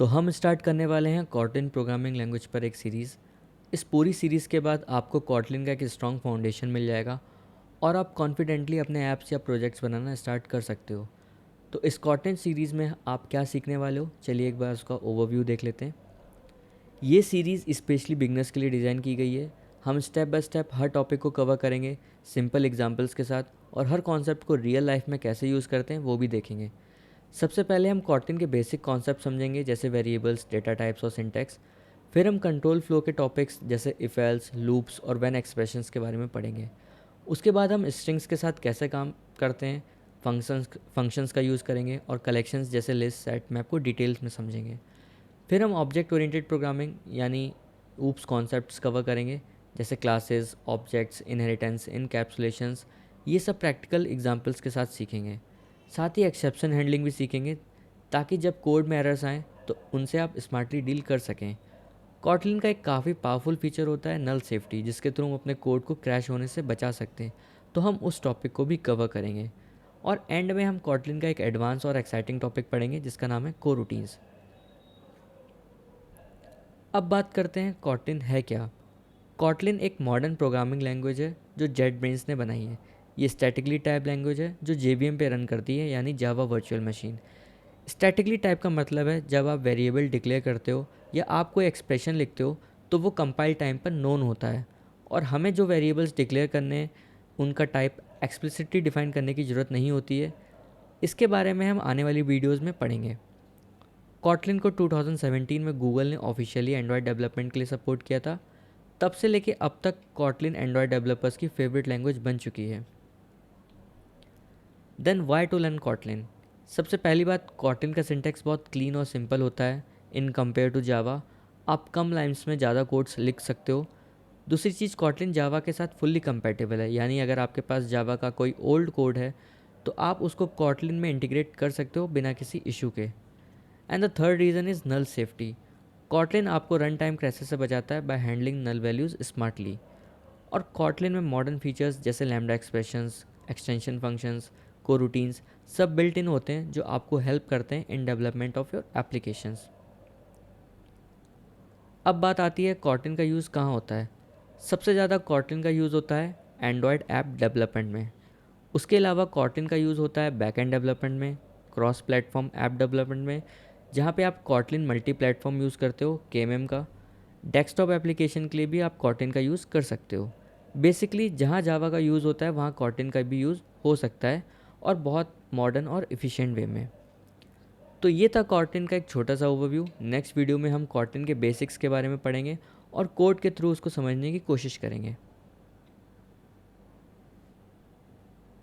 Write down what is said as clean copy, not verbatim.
तो हम स्टार्ट करने वाले हैं कॉटलिन प्रोग्रामिंग लैंग्वेज पर एक सीरीज़। इस पूरी सीरीज़ के बाद आपको कॉटलिन का एक स्ट्रॉन्ग फाउंडेशन मिल जाएगा और आप कॉन्फिडेंटली अपने ऐप्स या प्रोजेक्ट्स बनाना स्टार्ट कर सकते हो। तो इस कॉटलिन सीरीज़ में आप क्या सीखने वाले हो, चलिए एक बार उसका ओवरव्यू देख लेते हैं। ये सीरीज़ स्पेशली बिगनर्स के लिए डिज़ाइन की गई है। हम step by step her topic को कवर करेंगे सिंपल एग्जांपल्स के साथ, और हर कॉन्सेप्ट को रियल लाइफ में कैसे यूज़ करते हैं वो भी देखेंगे। सबसे पहले हम कॉटलिन के बेसिक कॉन्सेप्ट समझेंगे, जैसे वेरिएबल्स, डेटा टाइप्स और सिंटैक्स। फिर हम कंट्रोल फ्लो के टॉपिक्स जैसे इफ एल्स, लूप्स और व्हेन एक्सप्रेशंस के बारे में पढ़ेंगे। उसके बाद हम स्ट्रिंग्स के साथ कैसे काम करते हैं, फंक्शंस का यूज़ करेंगे, और कलेक्शंस जैसे लिस्ट, सेट, मैप को डिटेल्स में समझेंगे। फिर हम ऑब्जेक्ट ओरिएंटेड प्रोग्रामिंग यानी ऊप्स कॉन्सेप्ट्स कवर करेंगे, जैसे क्लासेस, ऑब्जेक्ट्स, इनहेरिटेंस, इनकैप्सुलेशंस। ये सब प्रैक्टिकल एग्जांपल्स के साथ सीखेंगे। साथ ही एक्सेप्शन हैंडलिंग भी सीखेंगे, ताकि जब कोड में एरर्स आएँ तो उनसे आप स्मार्टली डील कर सकें। कॉटलिन का एक काफ़ी पावरफुल फीचर होता है नल सेफ्टी, जिसके थ्रू हम अपने कोड को क्रैश होने से बचा सकते हैं। तो हम उस टॉपिक को भी कवर करेंगे। और एंड में हम कॉटलिन का एक एडवांस और एक्साइटिंग टॉपिक पढ़ेंगे जिसका नाम है को रूटीन्स। अब बात करते हैं कॉटलिन है क्या। कॉटलिन एक मॉडर्न प्रोग्रामिंग लैंग्वेज है जो जेट ब्रेन्स ने बनाई है। ये स्टैटिकली टाइप लैंग्वेज है जो जेवीएम पे रन करती है, यानी Java virtual machine. Statically type का मतलब है जब आप वेरिएबल डिक्लेयर करते हो या आप कोई एक्सप्रेशन लिखते हो तो वो कंपाइल टाइम पर नोन होता है, और हमें जो वेरिएबल्स डिक्लेयर करने हैं उनका टाइप एक्सप्लिसिटली डिफाइन करने की ज़रूरत नहीं होती है। इसके बारे में हम आने वाली वीडियोज़ में पढ़ेंगे। कॉटलिन को 2017 में गूगल ने ऑफिशियली एंड्रॉयड डेवलपमेंट के लिए सपोर्ट किया था। तब से लेके अब तक कॉटलिन एंड्रॉयड डेवलपर्स की फेवरेट लैंग्वेज बन चुकी है। Then why to learn Kotlin. सबसे पहली बात, कॉटलिन का सिंटेक्स बहुत क्लीन और सिंपल होता है इन कंपेयर टू जावा। आप कम लाइन्स में ज़्यादा कोड्स लिख सकते हो। दूसरी चीज़, कॉटलिन जावा के साथ फुल्ली कंपैटिबल है, यानी अगर आपके पास जावा का कोई ओल्ड कोड है तो आप उसको कॉटलिन में इंटीग्रेट कर सकते हो बिना किसी इशू के। And the third reason is null safety. Kotlin आपको रन टाइम क्रैशेस से बचाता है by handling null values smartly. और कॉटलिन में मॉडर्न फीचर्स जैसे lambda expressions, extension functions, coroutines सब बिल्ट इन होते हैं जो आपको हेल्प करते हैं in development of your applications. अब बात आती है कॉटलिन का यूज़ कहाँ होता है। सबसे ज़्यादा कॉटलिन का यूज़ होता है एंड्रॉयड ऐप डेवलपमेंट में। उसके अलावा कॉटलिन का यूज़ होता है बैक एंड डेवलपमेंट में, क्रॉस प्लेटफॉर्म ऐप डेवलपमेंट में, जहाँ पे आप कॉटलिन मल्टी प्लेटफॉर्म यूज़ करते हो KMM का। डेस्कटॉप एप्लीकेशन के लिए भी आप कॉटलिन का यूज़ कर सकते हो। बेसिकली जहाँ जावा का यूज़ होता है वहाँ कॉटलिन का भी यूज़ हो सकता है, और बहुत मॉडर्न और एफिशिएंट वे में। तो ये था कॉटलिन का एक छोटा सा ओवरव्यू। नेक्स्ट वीडियो में हम कॉटलिन के बेसिक्स के बारे में पढ़ेंगे और कोड के थ्रू उसको समझने की कोशिश करेंगे।